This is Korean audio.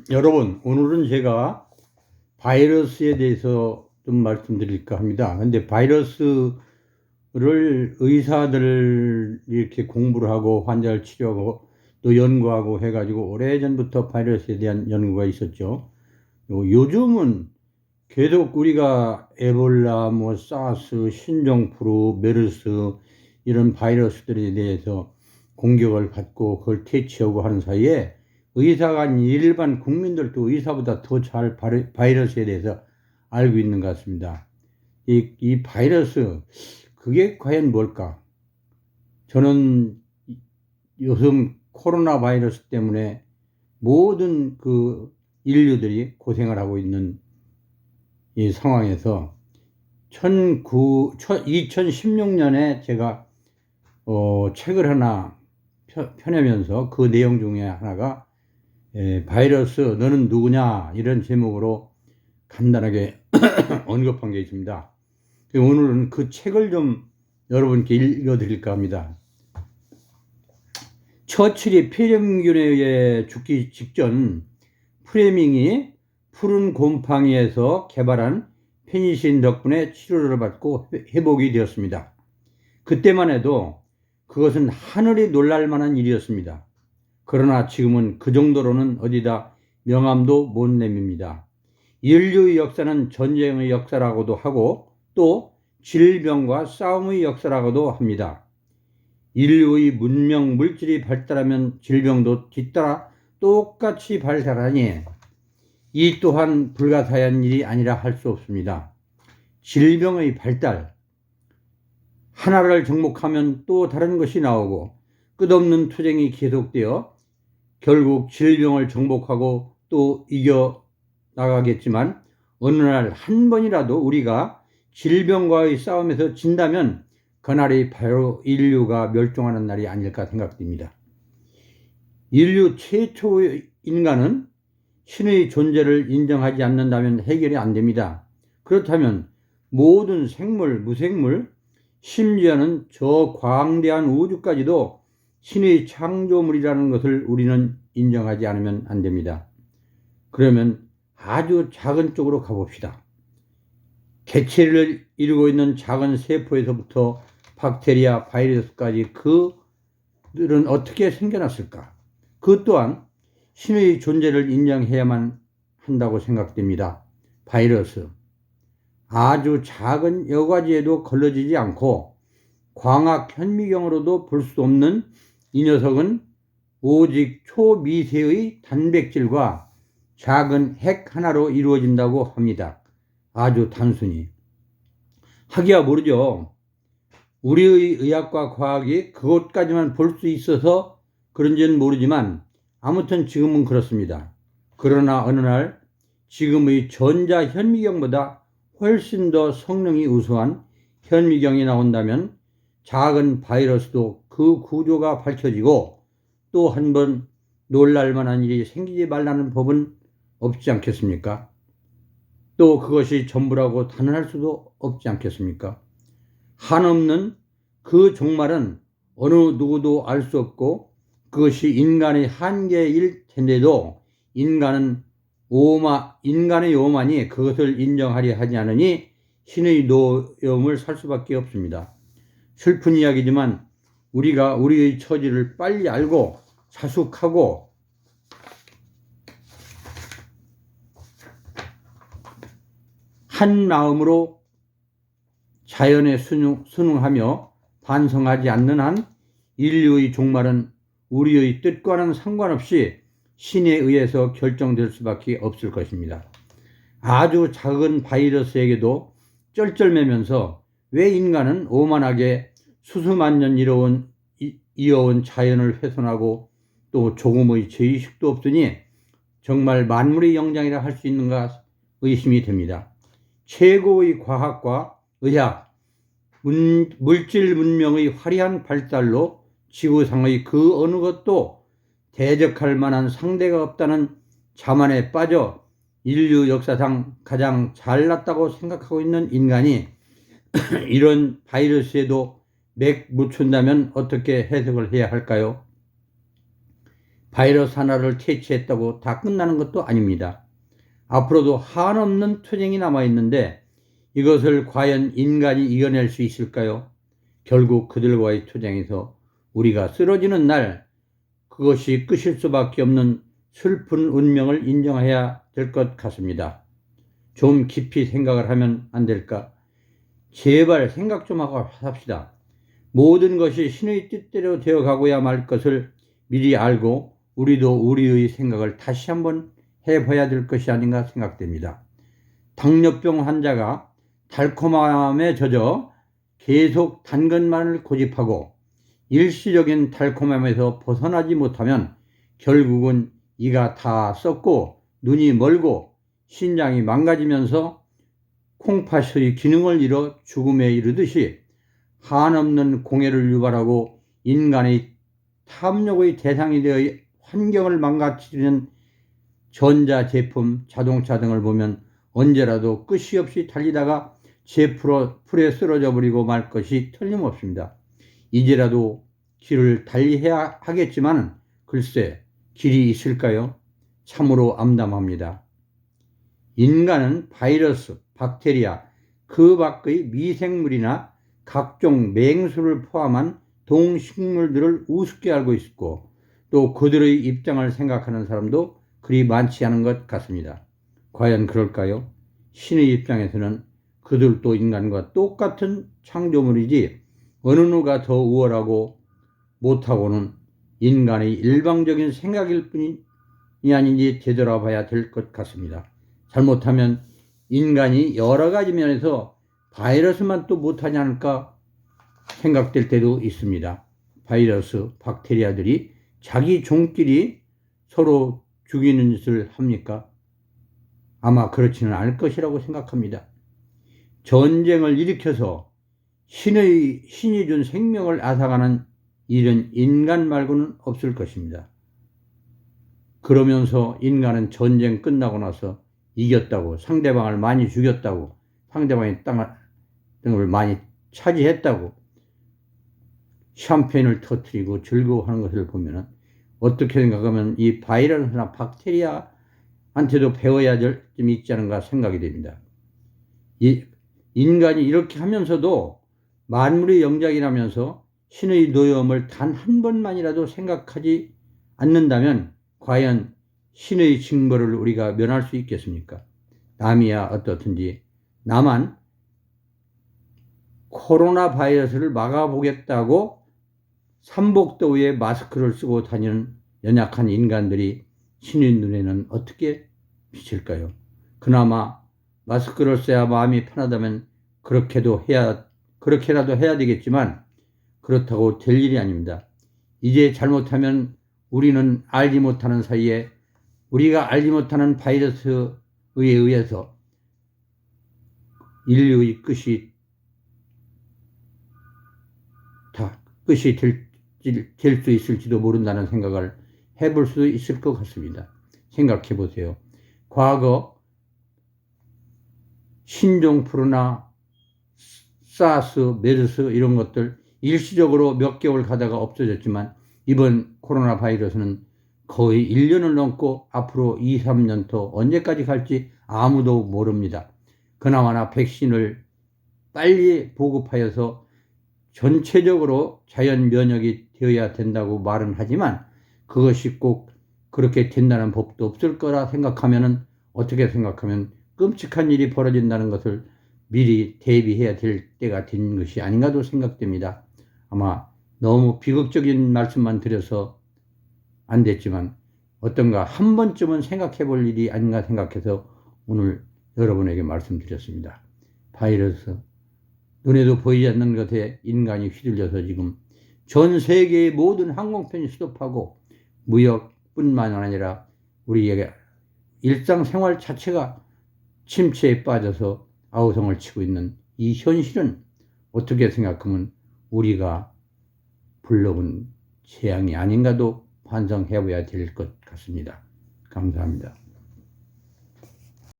여러분, 오늘은 제가 바이러스에 대해서 좀 말씀드릴까 합니다. 근데 바이러스를 의사들 이렇게 공부를 하고 환자를 치료하고 또 연구하고 해가지고 오래전부터 바이러스에 대한 연구가 있었죠. 요즘은 계속 우리가 에볼라, 사스, 신종플루, 메르스 이런 바이러스들에 대해서 공격을 받고 그걸 퇴치하고 하는 사이에 의사가 아닌 일반 국민들도 의사보다 더 잘 바이러스에 대해서 알고 있는 것 같습니다. 이 바이러스, 그게 과연 뭘까? 저는 요즘 코로나 바이러스 때문에 모든 그 인류들이 고생을 하고 있는 이 상황에서 2016년에 제가 책을 하나 펴내면서 그 내용 중에 하나가 바이러스 너는 누구냐 이런 제목으로 간단하게 언급한 게 있습니다. 오늘은 그 책을 좀 여러분께 읽어드릴까 합니다. 처칠이 폐렴균에 의해 죽기 직전 프레밍이 푸른 곰팡이에서 개발한 페니실린 덕분에 치료를 받고 회복이 되었습니다. 그때만 해도 그것은 하늘이 놀랄 만한 일이었습니다. 그러나 지금은 그 정도로는 어디다 명함도 못 내밉니다. 인류의 역사는 전쟁의 역사라고도 하고 또 질병과 싸움의 역사라고도 합니다. 인류의 문명 물질이 발달하면 질병도 뒤따라 똑같이 발달하니 이 또한 불가사의한 일이 아니라 할 수 없습니다. 질병의 발달, 하나를 정복하면 또 다른 것이 나오고 끝없는 투쟁이 계속되어 결국 질병을 정복하고 또 이겨 나가겠지만 어느 날 한 번이라도 우리가 질병과의 싸움에서 진다면 그날이 바로 인류가 멸종하는 날이 아닐까 생각됩니다. 인류 최초의 인간은 신의 존재를 인정하지 않는다면 해결이 안 됩니다. 그렇다면 모든 생물, 무생물, 심지어는 저 광대한 우주까지도 신의 창조물이라는 것을 우리는 인정하지 않으면 안 됩니다. 그러면 아주 작은 쪽으로 가봅시다. 개체를 이루고 있는 작은 세포에서부터 박테리아, 바이러스까지 그들은 어떻게 생겨났을까? 그 또한 신의 존재를 인정해야만 한다고 생각됩니다. 바이러스. 아주 작은 여과지에도 걸러지지 않고 광학 현미경으로도 볼 수 없는 이 녀석은 오직 초미세의 단백질과 작은 핵 하나로 이루어진다고 합니다. 아주 단순히. 하기야 모르죠. 우리의 의학과 과학이 그것까지만 볼 수 있어서 그런지는 모르지만 아무튼 지금은 그렇습니다. 그러나 어느 날 지금의 전자 현미경보다 훨씬 더 성능이 우수한 현미경이 나온다면 작은 바이러스도 그 구조가 밝혀지고 또 한 번 놀랄만한 일이 생기지 말라는 법은 없지 않겠습니까? 또 그것이 전부라고 단언할 수도 없지 않겠습니까? 한없는 그 종말은 어느 누구도 알 수 없고 그것이 인간의 한계일 텐데도 인간의 오만이 그것을 인정하려 하지 않으니 신의 노여움을 살 수밖에 없습니다. 슬픈 이야기지만 우리가 우리의 처지를 빨리 알고 자숙하고 한 마음으로 자연에 순응하며 반성하지 않는 한 인류의 종말은 우리의 뜻과는 상관없이 신에 의해서 결정될 수밖에 없을 것입니다. 아주 작은 바이러스에게도 쩔쩔매면서 왜 인간은 오만하게 수수만 년 이어온 자연을 훼손하고 또 조금의 죄의식도 없으니 정말 만물의 영장이라 할 수 있는가 의심이 됩니다. 최고의 과학과 의학, 물질 문명의 화려한 발달로 지구상의 그 어느 것도 대적할 만한 상대가 없다는 자만에 빠져 인류 역사상 가장 잘났다고 생각하고 있는 인간이 이런 바이러스에도 맥 못 춘다면 어떻게 해석을 해야 할까요? 바이러스 하나를 퇴치했다고 다 끝나는 것도 아닙니다. 앞으로도 한없는 투쟁이 남아있는데 이것을 과연 인간이 이겨낼 수 있을까요? 결국 그들과의 투쟁에서 우리가 쓰러지는 날 그것이 끝일 수밖에 없는 슬픈 운명을 인정해야 될 것 같습니다. 좀 깊이 생각을 하면 안 될까? 제발 생각 좀 하고 삽시다. 모든 것이 신의 뜻대로 되어가고야 말 것을 미리 알고 우리도 우리의 생각을 다시 한번 해봐야 될 것이 아닌가 생각됩니다. 당뇨병 환자가 달콤함에 젖어 계속 단 것만을 고집하고 일시적인 달콤함에서 벗어나지 못하면 결국은 이가 다 썩고 눈이 멀고 신장이 망가지면서 콩팥의 기능을 잃어 죽음에 이르듯이 한없는 공해를 유발하고 인간의 탐욕의 대상이 되어 환경을 망가뜨리는 전자제품, 자동차 등을 보면 언제라도 끝이 없이 달리다가 풀에 쓰러져 버리고 말 것이 틀림없습니다. 이제라도 길을 달리해야 하겠지만 글쎄 길이 있을까요? 참으로 암담합니다. 인간은 바이러스, 박테리아, 그 밖의 미생물이나 각종 맹수를 포함한 동식물들을 우습게 알고 있고 또 그들의 입장을 생각하는 사람도 그리 많지 않은 것 같습니다. 과연 그럴까요? 신의 입장에서는 그들도 인간과 똑같은 창조물이지 어느 누가 더 우월하고 못하고는 인간의 일방적인 생각일 뿐이 아닌지 되돌아봐야 될 것 같습니다. 잘못하면 인간이 여러 가지 면에서 바이러스만 또 못하지 않을까 생각될 때도 있습니다. 바이러스, 박테리아들이 자기 종끼리 서로 죽이는 짓을 합니까? 아마 그렇지는 않을 것이라고 생각합니다. 전쟁을 일으켜서 신이 준 생명을 앗아가는 일은 인간 말고는 없을 것입니다. 그러면서 인간은 전쟁 끝나고 나서 이겼다고, 상대방을 많이 죽였다고, 상대방의 땅을 많이 차지했다고 샴페인을 터뜨리고 즐거워하는 것을 보면 어떻게 생각하면 이 바이러스나 박테리아한테도 배워야 될 점이 있지 않은가 생각이 됩니다. 인간이 이렇게 하면서도 만물의 영장이라면서 신의 노여움을 단 한 번만이라도 생각하지 않는다면 과연 신의 징벌을 우리가 면할 수 있겠습니까? 남이야 어떻든지 나만 코로나 바이러스를 막아보겠다고 삼복더위에 마스크를 쓰고 다니는 연약한 인간들이 신의 눈에는 어떻게 비칠까요? 그나마 마스크를 써야 마음이 편하다면 그렇게라도 해야 되겠지만 그렇다고 될 일이 아닙니다. 이제 잘못하면 우리는 알지 못하는 사이에 우리가 알지 못하는 바이러스에 의해서 인류의 끝이 될 수 있을지도 모른다는 생각을 해볼 수 있을 것 같습니다. 생각해 보세요. 과거 신종플루나 사스, 메르스 이런 것들 일시적으로 몇 개월 가다가 없어졌지만 이번 코로나 바이러스는 거의 1년을 넘고 앞으로 2, 3년 더 언제까지 갈지 아무도 모릅니다. 그나마나 백신을 빨리 보급하여서 전체적으로 자연 면역이 되어야 된다고 말은 하지만 그것이 꼭 그렇게 된다는 법도 없을 거라 생각하면은 어떻게 생각하면 끔찍한 일이 벌어진다는 것을 미리 대비해야 될 때가 된 것이 아닌가도 생각됩니다. 아마 너무 비극적인 말씀만 드려서 안 됐지만 어떤가 한 번쯤은 생각해 볼 일이 아닌가 생각해서 오늘 여러분에게 말씀드렸습니다. 바이러스, 눈에도 보이지 않는 것에 인간이 휘둘려서 지금 전 세계의 모든 항공편이 스톱하고 무역뿐만 아니라 우리에게 일상생활 자체가 침체에 빠져서 아우성을 치고 있는 이 현실은 어떻게 생각하면 우리가 불러온 재앙이 아닌가도 반성해 봐야 될 것 같습니다. 감사합니다.